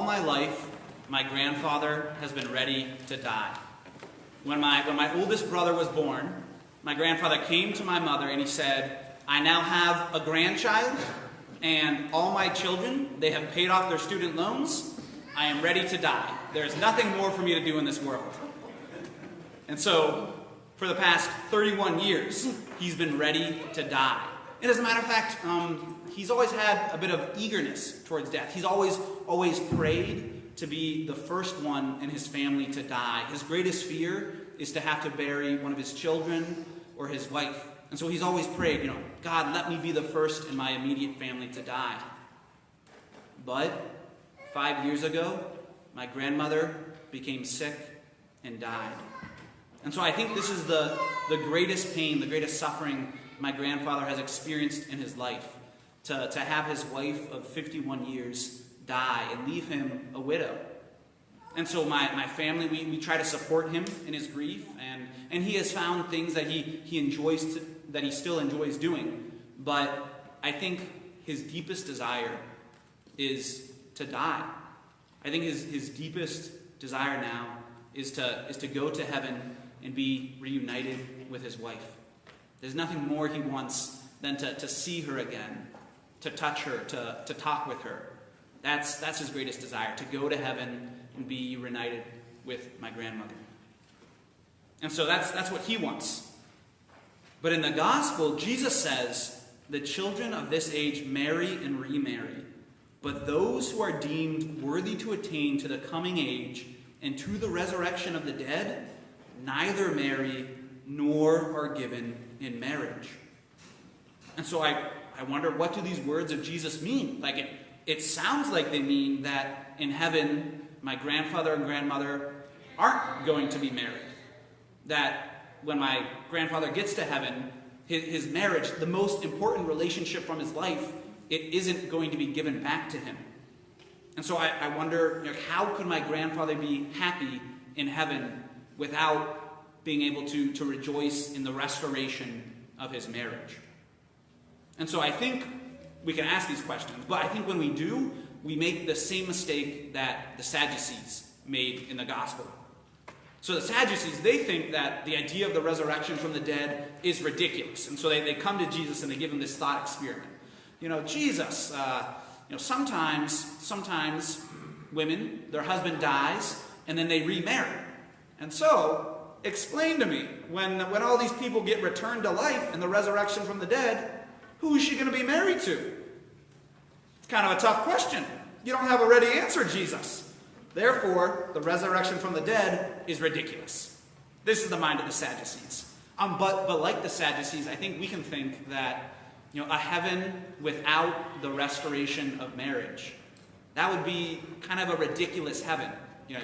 all my life, my grandfather has been ready to die. When my oldest brother was born, my grandfather came to my mother and he said, I now have a grandchild, and all my children, they have paid off their student loans. I am ready to die. There's nothing more for me to do in this world. And so, for the past 31 years, he's been ready to die. And as a matter of fact, he's always had a bit of eagerness towards death. He's always prayed to be the first one in his family to die. His greatest fear is to have to bury one of his children or his wife. And so he's always prayed, God, let me be the first in my immediate family to die. But 5 years ago, my grandmother became sick and died. And so I think this is the greatest pain, the greatest suffering my grandfather has experienced in his life. To have his wife of 51 years die and leave him a widow. And so my family, we try to support him in his grief, and he has found things that he enjoys, that he still enjoys doing. But I think his deepest desire is to die. I think his deepest desire now is to go to heaven and be reunited with his wife. There's nothing more he wants than to see her again, to touch her, to talk with her. That's his greatest desire, to go to heaven and be reunited with my grandmother. And so that's what he wants. But in the gospel, Jesus says, the children of this age marry and remarry, but those who are deemed worthy to attain to the coming age and to the resurrection of the dead, neither marry nor are given in marriage. And so I wonder, what do these words of Jesus mean? Like it sounds like they mean that in heaven, my grandfather and grandmother aren't going to be married. That when my grandfather gets to heaven, his marriage, the most important relationship from his life, it isn't going to be given back to him. And so I wonder, how could my grandfather be happy in heaven without being able to rejoice in the restoration of his marriage? And so I think we can ask these questions, but I think when we do, we make the same mistake that the Sadducees made in the gospel. So the Sadducees, they think that the idea of the resurrection from the dead is ridiculous. And so they come to Jesus and they give him this thought experiment. Jesus, sometimes women, their husband dies, and then they remarry. And so, explain to me, when all these people get returned to life in the resurrection from the dead, who is she going to be married to? It's kind of a tough question. You don't have a ready answer, Jesus. Therefore, the resurrection from the dead is ridiculous. This is the mind of the Sadducees. But like the Sadducees, I think we can think that a heaven without the restoration of marriage, that would be kind of a ridiculous heaven.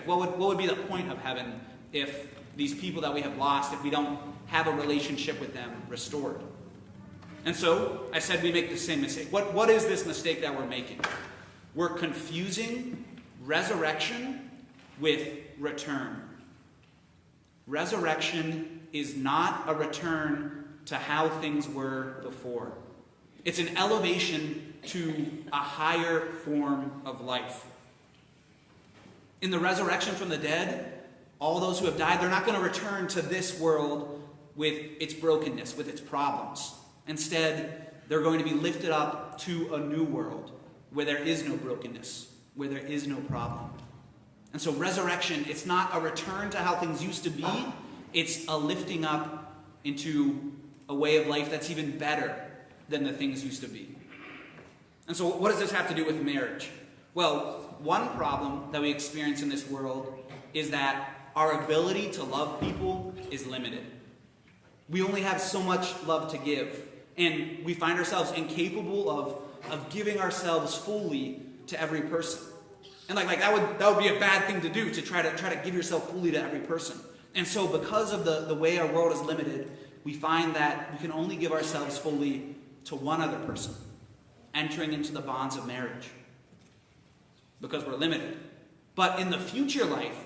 What would be the point of heaven if these people that we have lost, if we don't have a relationship with them restored? And so I said we make the same mistake. What is this mistake that we're making? We're confusing resurrection with return. Resurrection is not a return to how things were before. It's an elevation to a higher form of life. In the resurrection from the dead, all those who have died, they're not going to return to this world with its brokenness, with its problems. Instead, they're going to be lifted up to a new world where there is no brokenness, where there is no problem. And so resurrection, it's not a return to how things used to be. It's a lifting up into a way of life that's even better than the things used to be. And so what does this have to do with marriage? Well, one problem that we experience in this world is that our ability to love people is limited. We only have so much love to give. And we find ourselves incapable of giving ourselves fully to every person. And that would be a bad thing to do, to try to give yourself fully to every person. And so because of the way our world is limited, we find that we can only give ourselves fully to one other person, entering into the bonds of marriage, because we're limited. But in the future life,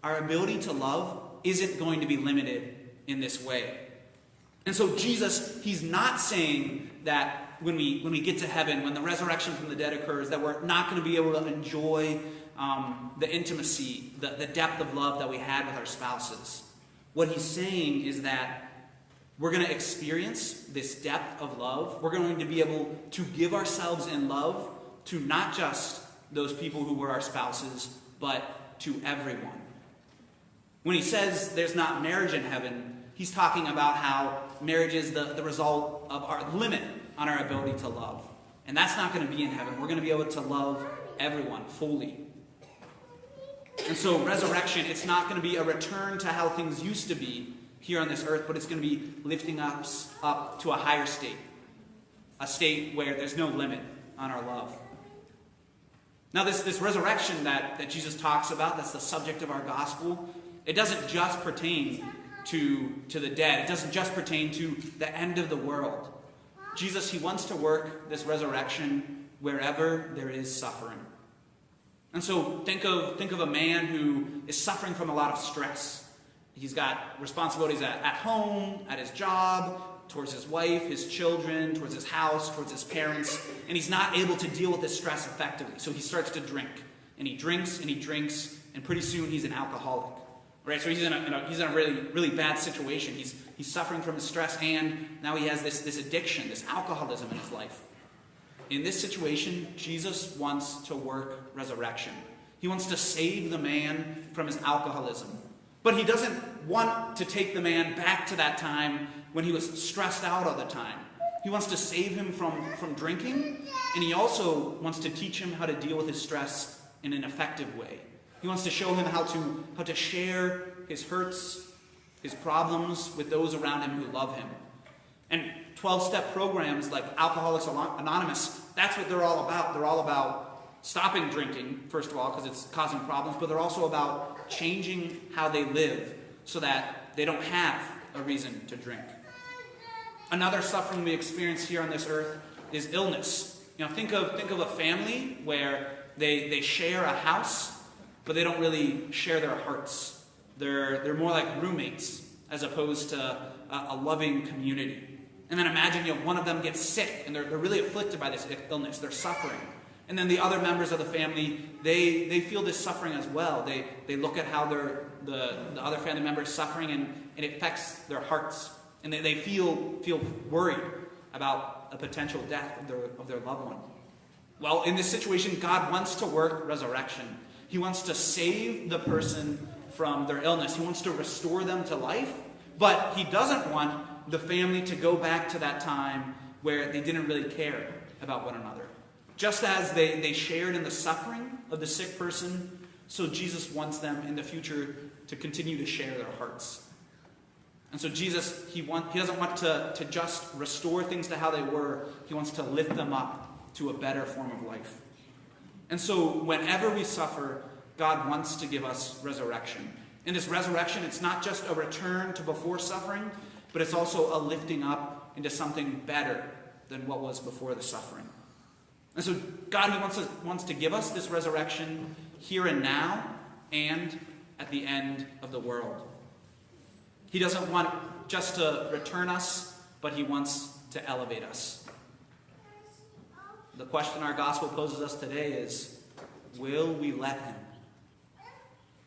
our ability to love isn't going to be limited in this way. And so Jesus, he's not saying that when we get to heaven, when the resurrection from the dead occurs, that we're not going to be able to enjoy the intimacy, the depth of love that we had with our spouses. What he's saying is that we're going to experience this depth of love. We're going to be able to give ourselves in love to not just those people who were our spouses, but to everyone. When he says there's not marriage in heaven, he's talking about how marriage is the result of our limit on our ability to love. And that's not going to be in heaven. We're going to be able to love everyone fully. And so resurrection, it's not going to be a return to how things used to be here on this earth, but it's going to be lifting us up to a higher state. A state where there's no limit on our love. Now this resurrection that Jesus talks about, that's the subject of our gospel, it doesn't just pertain to the dead. It doesn't just pertain to the end of the world. Jesus, he wants to work this resurrection wherever there is suffering. And so think of a man who is suffering from a lot of stress. He's got responsibilities at home, at his job, towards his wife, his children, towards his house, towards his parents, and he's not able to deal with this stress effectively. So he starts to drink, and he drinks, and pretty soon he's an alcoholic. Right? So he's in a really, really bad situation. He's suffering from his stress, and now he has this addiction, this alcoholism in his life. In this situation, Jesus wants to work resurrection. He wants to save the man from his alcoholism. But he doesn't want to take the man back to that time when he was stressed out all the time. He wants to save him from drinking, and he also wants to teach him how to deal with his stress in an effective way. He wants to show him how to share his hurts, his problems with those around him who love him. And 12-step programs like Alcoholics Anonymous, that's what they're all about. They're all about stopping drinking, first of all, because it's causing problems, but they're also about changing how they live so that they don't have a reason to drink. Another suffering we experience here on this earth is illness. Think of a family where they share a house, but they don't really share their hearts. They're more like roommates as opposed to a loving community. And then imagine one of them gets sick and they're really afflicted by this illness. They're suffering. And then the other members of the family, they feel this suffering as well. They look at how the other family member is suffering, and it affects their hearts. And they feel worried about a potential death of their loved one. Well, in this situation, God wants to work resurrection. He wants to save the person from their illness. He wants to restore them to life. But he doesn't want the family to go back to that time where they didn't really care about one another. Just as they shared in the suffering of the sick person, so Jesus wants them in the future to continue to share their hearts. And so Jesus, he doesn't want to just restore things to how they were. He wants to lift them up to a better form of life. And so whenever we suffer, God wants to give us resurrection. In this resurrection, it's not just a return to before suffering, but it's also a lifting up into something better than what was before the suffering. And so God, he wants to give us this resurrection here and now and at the end of the world. He doesn't want just to return us, but he wants to elevate us. The question our gospel poses us today is, will we let him?